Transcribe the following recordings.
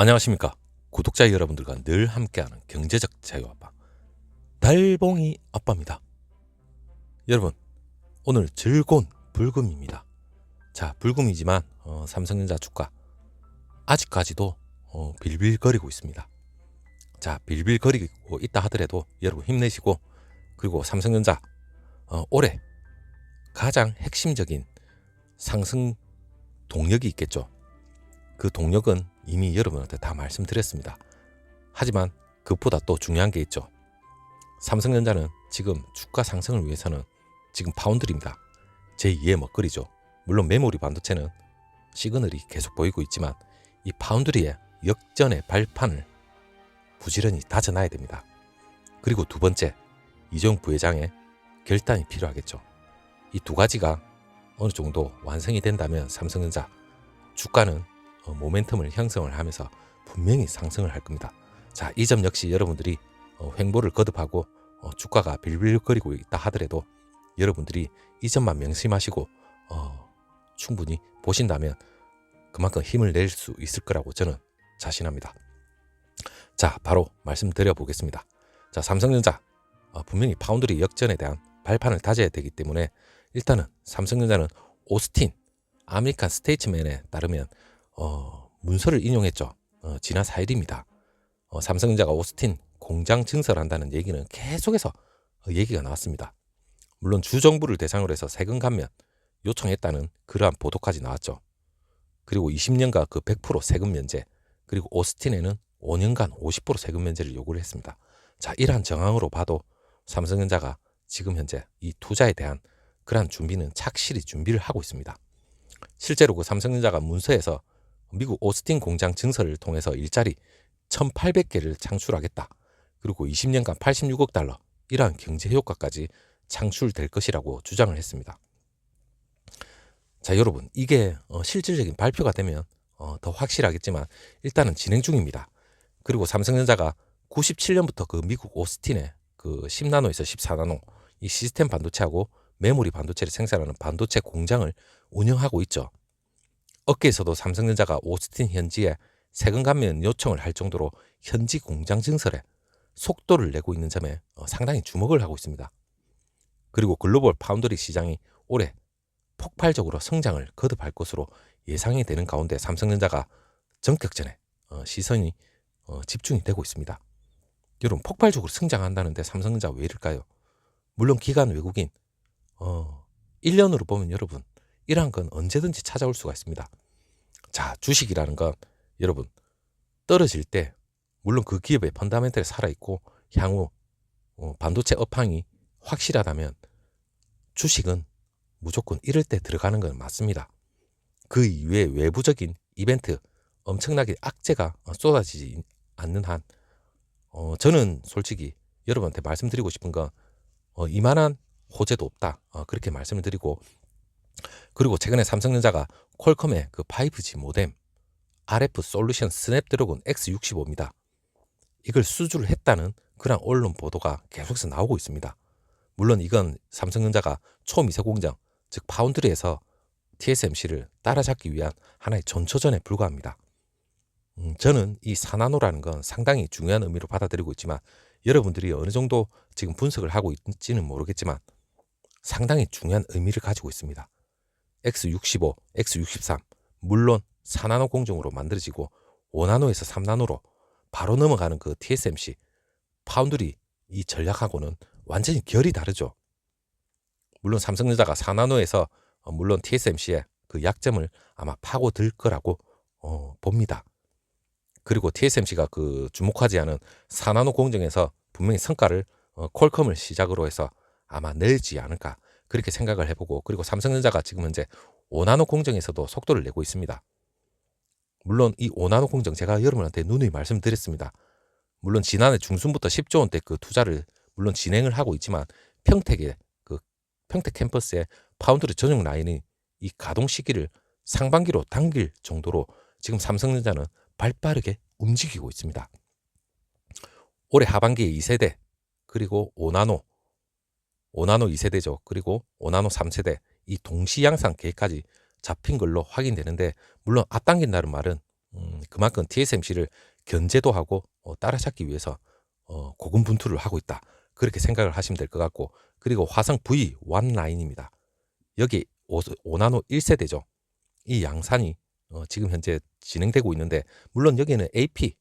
안녕하십니까. 구독자 여러분들과 늘 함께하는 경제적 자유아빠 달봉이 아빠입니다. 여러분, 오늘 즐거운 불금입니다. 자, 불금이지만 삼성전자 주가 아직까지도 빌빌거리고 있습니다. 자, 빌빌거리고 있다 하더라도 여러분 힘내시고, 그리고 삼성전자 올해 가장 핵심적인 상승 동력이 있겠죠. 그 동력은 이미 여러분한테 다 말씀드렸습니다. 하지만 그것보다 또 중요한 게 있죠. 삼성전자는 지금 주가 상승을 위해서는 지금 파운드리입니다. 제2의 먹거리죠. 물론 메모리 반도체는 시그널이 계속 보이고 있지만 이 파운드리의 역전의 발판을 부지런히 다져놔야 됩니다. 그리고 두 번째, 이재용 부회장의 결단이 필요하겠죠. 이 두 가지가 어느 정도 완성이 된다면 삼성전자 주가는 모멘텀을 형성을 하면서 분명히 상승을 할 겁니다. 자, 이 점 역시 여러분들이 횡보를 거듭하고 주가가 빌빌거리고 있다 하더라도 여러분들이 이 점만 명심하시고 충분히 보신다면 그만큼 힘을 낼 수 있을 거라고 저는 자신합니다. 자, 바로 말씀드려 보겠습니다. 자, 삼성전자 분명히 파운드리 역전에 대한 발판을 다져야 되기 때문에 일단은 삼성전자는 오스틴 아메리칸 스테이츠맨에 따르면 문서를 인용했죠. 지난 4일입니다. 삼성전자가 오스틴 공장 증설한다는 얘기는 계속해서 얘기가 나왔습니다. 물론 주정부를 대상으로 해서 세금 감면 요청했다는 그러한 보도까지 나왔죠. 그리고 20년간 그 100% 세금 면제, 그리고 오스틴에는 5년간 50% 세금 면제를 요구를 했습니다. 자, 이러한 정황으로 봐도 삼성전자가 지금 현재 이 투자에 대한 그러한 준비는 착실히 준비를 하고 있습니다. 실제로 그 삼성전자가 문서에서 미국 오스틴 공장 증설을 통해서 일자리 1,800개를 창출하겠다. 그리고 20년간 86억 달러 이러한 경제 효과까지 창출될 것이라고 주장을 했습니다. 자, 여러분, 이게 실질적인 발표가 되면 더 확실하겠지만 일단은 진행 중입니다. 그리고 삼성전자가 97년부터 그 미국 오스틴에 그 10나노에서 14나노 이 시스템 반도체하고 메모리 반도체를 생산하는 반도체 공장을 운영하고 있죠. 업계에서도 삼성전자가 오스틴 현지에 세금 감면 요청을 할 정도로 현지 공장 증설에 속도를 내고 있는 점에 상당히 주목을 하고 있습니다. 그리고 글로벌 파운드리 시장이 올해 폭발적으로 성장을 거듭할 것으로 예상이 되는 가운데 삼성전자가 전격전에 시선이 집중이 되고 있습니다. 여러분, 폭발적으로 성장한다는데 삼성전자 왜 이럴까요? 물론 기관 외국인 1년으로 보면 여러분 이러한 건 언제든지 찾아올 수가 있습니다. 자, 주식이라는 건 여러분 떨어질 때 물론 그 기업의 펀다멘털이 살아있고 향후 반도체 업황이 확실하다면 주식은 무조건 이럴 때 들어가는 건 맞습니다. 그 이외에 외부적인 이벤트 엄청나게 악재가 쏟아지지 않는 한 저는 솔직히 여러분한테 말씀드리고 싶은 건 이만한 호재도 없다. 그렇게 말씀을 드리고, 그리고 최근에 삼성전자가 퀄컴의 그 5G 모뎀 RF 솔루션 스냅드래곤 X65입니다. 이걸 수주를 했다는 그런 언론 보도가 계속해서 나오고 있습니다. 물론 이건 삼성전자가 초미세 공정, 즉 파운드리에서 TSMC를 따라잡기 위한 하나의 전초전에 불과합니다. 저는 이 4나노라는 건 상당히 중요한 의미로 받아들이고 있지만 여러분들이 어느 정도 지금 분석을 하고 있지는 모르겠지만 상당히 중요한 의미를 가지고 있습니다. X65, X63 물론 4나노 공정으로 만들어지고 5나노에서 3나노로 바로 넘어가는 그 TSMC 파운드리 이 전략하고는 완전히 결이 다르죠. 물론 삼성전자가 4나노에서 물론 TSMC의 그 약점을 아마 파고들 거라고 봅니다. 그리고 TSMC가 그 주목하지 않은 4나노 공정에서 분명히 성과를 퀄컴을 시작으로 해서 아마 내지 않을까 그렇게 생각을 해보고, 그리고 삼성전자가 지금 현재 5나노 공정에서도 속도를 내고 있습니다. 물론 이 5나노 공정 제가 여러분한테 누누이 말씀드렸습니다. 물론 지난해 중순부터 10조 원대 그 투자를 물론 진행을 하고 있지만 평택 캠퍼스의 파운드리 전용 라인이 이 가동 시기를 상반기로 당길 정도로 지금 삼성전자는 발빠르게 움직이고 있습니다. 올해 하반기에 2세대 그리고 5나노 2세대죠. 그리고 5나노 3세대 이 동시 양산 계획까지 잡힌 걸로 확인되는데, 물론 앞당긴다는 말은 그만큼 TSMC를 견제도 하고 따라잡기 위해서 고군분투를 하고 있다. 그렇게 생각을 하시면 될 것 같고, 그리고 화성 V1 라인입니다. 여기 5나노 1세대죠. 이 양산이 지금 현재 진행되고 있는데, 물론 여기는 AP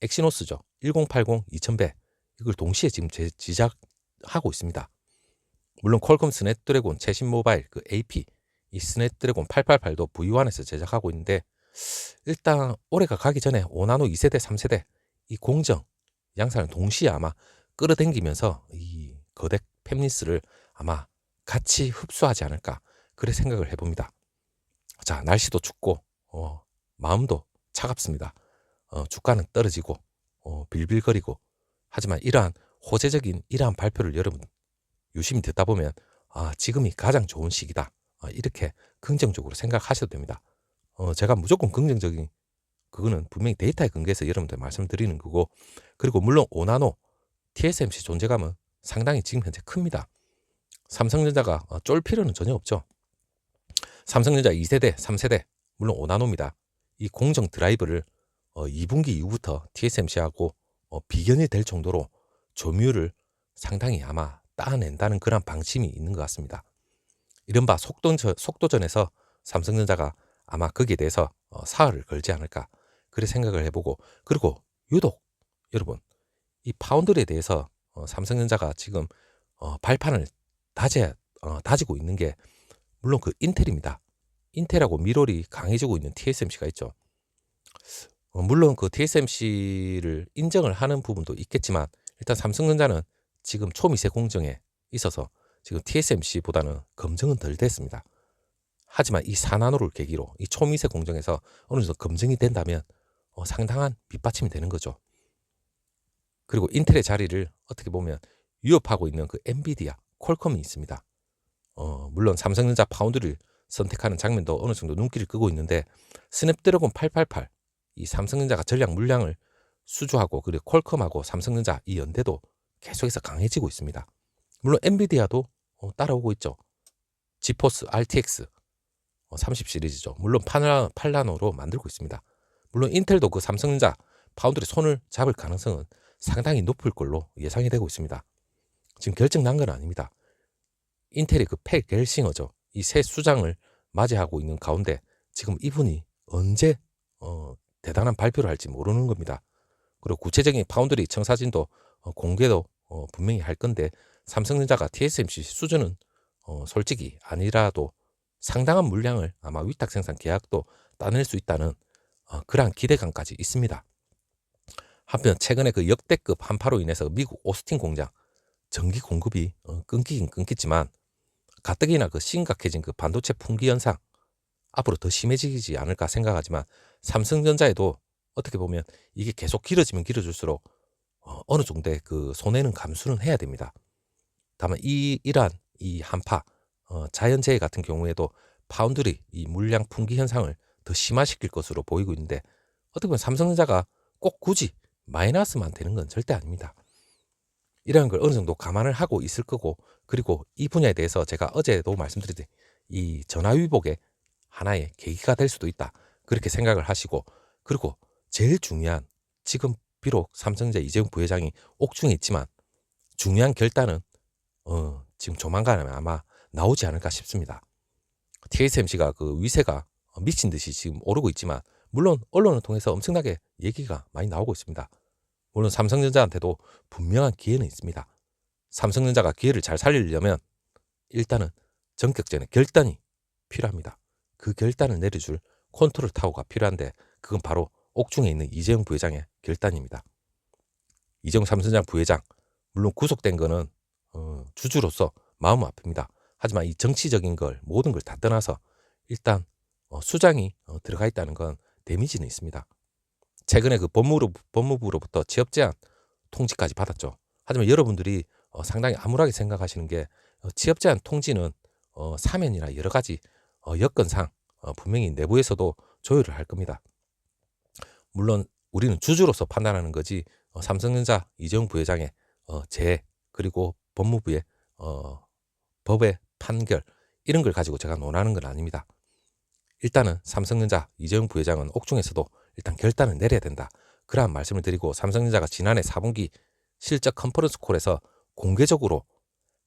엑시노스죠. 1080 2100 이걸 동시에 지금 제작하고 있습니다. 물론 퀄컴 스냅드래곤 최신 모바일 그 AP 이 스냅드래곤 888도 V1에서 제작하고 있는데, 일단 올해가 가기 전에 5나노 2세대 3세대 이 공정 양산을 동시에 아마 끌어당기면서 이 거대 팹리스를 아마 같이 흡수하지 않을까, 그래 생각을 해봅니다. 자, 날씨도 춥고 마음도 차갑습니다. 주가는 떨어지고 빌빌거리고, 하지만 이러한 호재적인 이러한 발표를 여러분 유심히 듣다 보면 지금이 가장 좋은 시기다, 이렇게 긍정적으로 생각하셔도 됩니다. 제가 무조건 긍정적인 그거는 분명히 데이터에 근거해서 여러분들 말씀드리는 거고, 그리고 물론 5나노 TSMC 존재감은 상당히 지금 현재 큽니다. 삼성전자가 쫄 필요는 전혀 없죠. 삼성전자 2세대, 3세대 물론 5나노입니다. 이 공정 드라이브를 2분기 이후부터 TSMC하고 비견이 될 정도로 점유율을 상당히 아마 따낸다는 그런 방침이 있는 것 같습니다. 이른바 속도전에서 삼성전자가 아마 거기에 대해서 사활을 걸지 않을까, 그래 생각을 해보고, 그리고 유독 여러분 이 파운드리에 대해서 삼성전자가 지금 발판을 다지고 있는 게 물론 그 인텔입니다. 인텔하고 미롤이 강해지고 있는 TSMC가 있죠. 물론 그 TSMC를 인정을 하는 부분도 있겠지만, 일단 삼성전자는 지금 초미세 공정에 있어서 지금 TSMC보다는 검증은 덜 됐습니다. 하지만 이 4나노를 계기로 이 초미세 공정에서 어느 정도 검증이 된다면 상당한 밑받침이 되는 거죠. 그리고 인텔의 자리를 어떻게 보면 위협하고 있는 그 엔비디아, 퀄컴이 있습니다. 물론 삼성전자 파운드를 선택하는 장면도 어느 정도 눈길을 끄고 있는데, 스냅드래곤 888 이 삼성전자가 전략 물량을 수주하고, 그리고 퀄컴하고 삼성전자 이 연대도 계속해서 강해지고 있습니다. 물론 엔비디아도 따라오고 있죠. 지포스 RTX 30 시리즈죠. 물론 8나노로 만들고 있습니다. 물론 인텔도 그 삼성전자 파운드리 손을 잡을 가능성은 상당히 높을 걸로 예상이 되고 있습니다. 지금 결정 난 건 아닙니다. 인텔이 그 팩 겔싱어죠. 이 새 수장을 맞이하고 있는 가운데 지금 이분이 언제 대단한 발표를 할지 모르는 겁니다. 그리고 구체적인 파운드리 청사진도 공개도 분명히 할 건데, 삼성전자가 TSMC 수준은 솔직히 아니라도 상당한 물량을 아마 위탁 생산 계약도 따낼 수 있다는 그러한 기대감까지 있습니다. 한편 최근에 그 역대급 한파로 인해서 미국 오스틴 공장 전기 공급이 끊기긴 끊겼지만, 가뜩이나 그 심각해진 그 반도체 품귀 현상 앞으로 더 심해지지 않을까 생각하지만, 삼성전자에도 어떻게 보면 이게 계속 길어지면 길어질수록 어느 정도의 그 손해는 감수는 해야 됩니다. 다만 이러한 이 한파 자연재해 같은 경우에도 파운드리 이 물량 품귀 현상을 더 심화시킬 것으로 보이고 있는데, 어떻게 보면 삼성전자가 꼭 굳이 마이너스만 되는 건 절대 아닙니다. 이러한 걸 어느 정도 감안을 하고 있을 거고, 그리고 이 분야에 대해서 제가 어제도 말씀드렸듯이 이 전화위복의 하나의 계기가 될 수도 있다, 그렇게 생각을 하시고, 그리고 제일 중요한, 지금 비록 삼성전자 이재용 부회장이 옥중에 있지만 중요한 결단은 지금 조만간 아마 나오지 않을까 싶습니다. TSMC가 그 위세가 미친 듯이 지금 오르고 있지만, 물론 언론을 통해서 엄청나게 얘기가 많이 나오고 있습니다. 물론 삼성전자한테도 분명한 기회는 있습니다. 삼성전자가 기회를 잘 살리려면 일단은 전격전의 결단이 필요합니다. 그 결단을 내려줄 컨트롤 타워가 필요한데, 그건 바로 옥중에 있는 이재용 부회장의 결단입니다. 이재용 삼성전자 부회장 물론 구속된 거는 주주로서 마음은 아픕니다. 하지만 이 정치적인 걸 모든 걸 다 떠나서 일단 수장이 들어가 있다는 건 데미지는 있습니다. 최근에 그 법무부로부터 취업 제한 통지까지 받았죠. 하지만 여러분들이 상당히 암울하게 생각하시는 게, 취업 제한 통지는 사면이나 여러 가지 여건상 분명히 내부에서도 조율을 할 겁니다. 물론 우리는 주주로서 판단하는 거지, 삼성전자 이재용 부회장의 재해, 그리고 법무부의 법의 판결, 이런 걸 가지고 제가 논하는 건 아닙니다. 일단은 삼성전자 이재용 부회장은 옥중에서도 일단 결단을 내려야 된다. 그러한 말씀을 드리고, 삼성전자가 지난해 4분기 실적 컨퍼런스 콜에서 공개적으로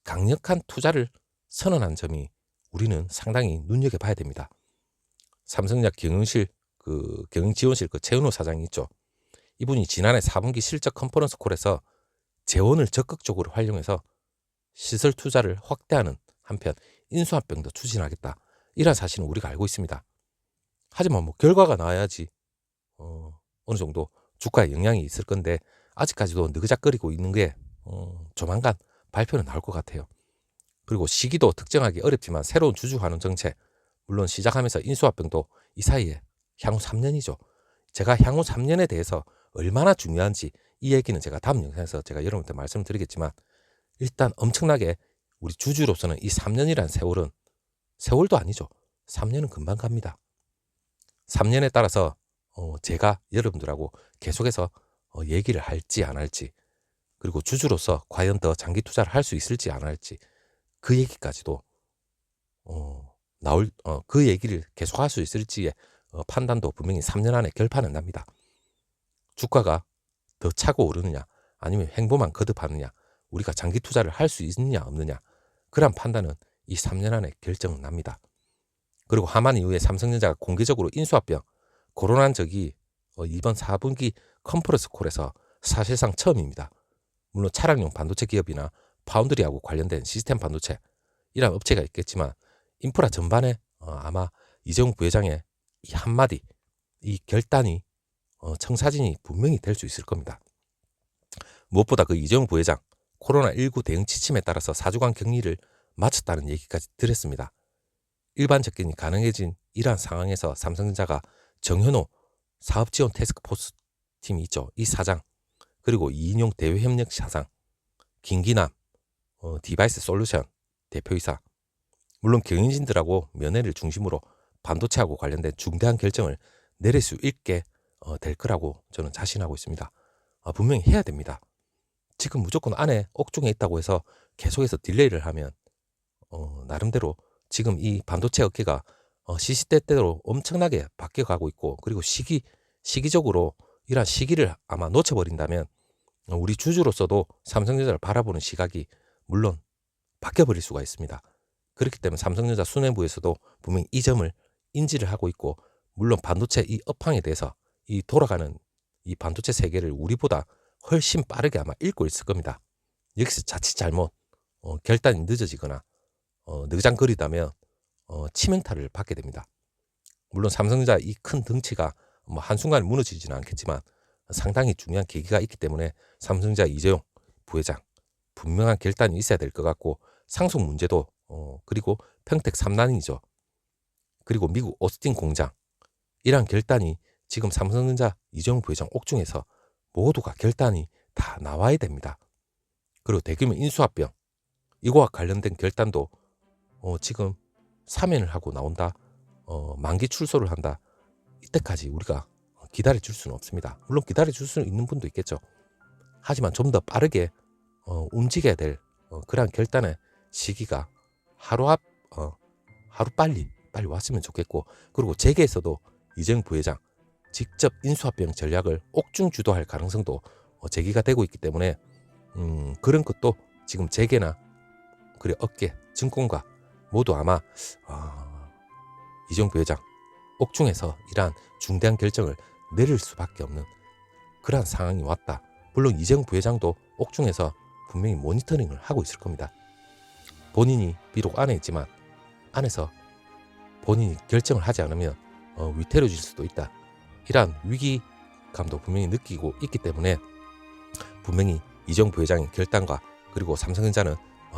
강력한 투자를 선언한 점이 우리는 상당히 눈여겨봐야 됩니다. 삼성전자 경영지원실 최은호 사장이 있죠. 이분이 지난해 4분기 실적 컨퍼런스 콜에서 재원을 적극적으로 활용해서 시설 투자를 확대하는 한편 인수합병도 추진하겠다, 이런 사실은 우리가 알고 있습니다. 하지만 결과가 나와야지 어느 정도 주가에 영향이 있을 건데, 아직까지도 느그작거리고 있는 게 조만간 발표는 나올 것 같아요. 그리고 시기도 특정하기 어렵지만 새로운 주주환원 정책, 물론 시작하면서 인수합병도 이 사이에 향후 3년이죠. 제가 향후 3년에 대해서 얼마나 중요한지 이 얘기는 제가 다음 영상에서 제가 여러분한테 말씀드리겠지만, 일단 엄청나게 우리 주주로서는 이 3년이란 세월은 세월도 아니죠. 3년은 금방 갑니다. 3년에 따라서 제가 여러분들하고 계속해서 얘기를 할지 안 할지, 그리고 주주로서 과연 더 장기 투자를 할 수 있을지 안 할지, 그 얘기까지도 그 얘기를 계속할 수 있을지의 판단도 분명히 3년 안에 결판은 납니다. 주가가 더 차고 오르느냐 아니면 횡보만 거듭하느냐, 우리가 장기 투자를 할 수 있느냐 없느냐, 그런 판단은 이 3년 안에 결정은 납니다. 그리고 하만 이후에 삼성전자가 공개적으로 인수합병 거론한 적이 이번 4분기 컨퍼런스 콜에서 사실상 처음입니다. 물론 차량용 반도체 기업이나 파운드리하고 관련된 시스템 반도체 이런 업체가 있겠지만, 인프라 전반에 아마 이재용 부회장의 이 한마디, 이 결단이 청사진이 분명히 될 수 있을 겁니다. 무엇보다 그 이재용 부회장 코로나19 대응 지침에 따라서 4주간 격리를 마쳤다는 얘기까지 들었습니다. 일반 접견이 가능해진 이러한 상황에서 삼성전자가 정현호 사업지원 태스크포스 팀이 있죠. 이 사장, 그리고 이인용 대외협력 사장, 김기남 디바이스 솔루션 대표이사, 물론 경영진들하고 면회를 중심으로 반도체하고 관련된 중대한 결정을 내릴 수 있게 될 거라고 저는 자신하고 있습니다. 분명히 해야 됩니다. 지금 무조건 안에 옥중에 있다고 해서 계속해서 딜레이를 하면 나름대로 지금 이 반도체 업계가 시시때때로 엄청나게 바뀌어가고 있고, 그리고 시기적으로 이러한 시기를 아마 놓쳐버린다면 우리 주주로서도 삼성전자를 바라보는 시각이 물론 바뀌어버릴 수가 있습니다. 그렇기 때문에 삼성전자 수뇌부에서도 분명히 이 점을 인지를 하고 있고, 물론 반도체 이 업황에 대해서 이 돌아가는 이 반도체 세계를 우리보다 훨씬 빠르게 아마 읽고 있을 겁니다. 여기서 자칫 잘못 결단이 늦어지거나 느장거리다면 치명타를 받게 됩니다. 물론 삼성전자 이 큰 덩치가 한순간에 무너지지는 않겠지만 상당히 중요한 계기가 있기 때문에 삼성전자 이재용 부회장 분명한 결단이 있어야 될 것 같고, 상속 문제도 그리고 평택 3난이죠. 그리고 미국 오스틴 공장, 이러한 결단이 지금 삼성전자 이재용 부회장 옥중에서 모두가 결단이 다 나와야 됩니다. 그리고 대규모 인수합병 이거와 관련된 결단도 지금 사면을 하고 나온다, 만기 출소를 한다, 이때까지 우리가 기다려줄 수는 없습니다. 물론 기다려줄 수는 있는 분도 있겠죠. 하지만 좀 더 빠르게 움직여야 될 그러한 결단의 시기가 하루 빨리 왔으면 좋겠고, 그리고 재계에서도 이재용 부회장 직접 인수합병 전략을 옥중 주도할 가능성도 제기가 되고 있기 때문에 그런 것도 지금 재계나 그리고 업계, 증권가 모두 아마 이재용 부회장 옥중에서 이러한 중대한 결정을 내릴 수밖에 없는 그러한 상황이 왔다. 물론 이재용 부회장도 옥중에서 분명히 모니터링을 하고 있을 겁니다. 본인이 비록 안에 있지만 안에서 본인이 결정을 하지 않으면 위태로워질 수도 있다, 이러한 위기감도 분명히 느끼고 있기 때문에 분명히 이재용 부회장의 결단과 그리고 삼성전자는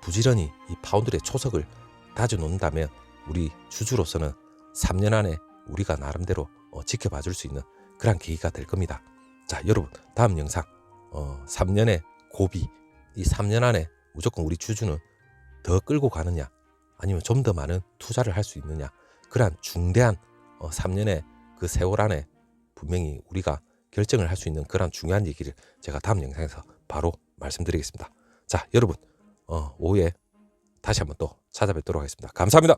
부지런히 이 파운드의 초석을 다져놓는다면 우리 주주로서는 3년 안에 우리가 나름대로 지켜봐 줄 수 있는 그런 계기가 될 겁니다. 자, 여러분, 다음 영상 3년의 고비, 이 3년 안에 무조건 우리 주주는 더 끌고 가느냐 아니면 좀 더 많은 투자를 할 수 있느냐, 그러한 중대한 3년의 그 세월 안에 분명히 우리가 결정을 할 수 있는 그런 중요한 얘기를 제가 다음 영상에서 바로 말씀드리겠습니다. 자, 여러분 오후에 다시 한번 또 찾아뵙도록 하겠습니다. 감사합니다.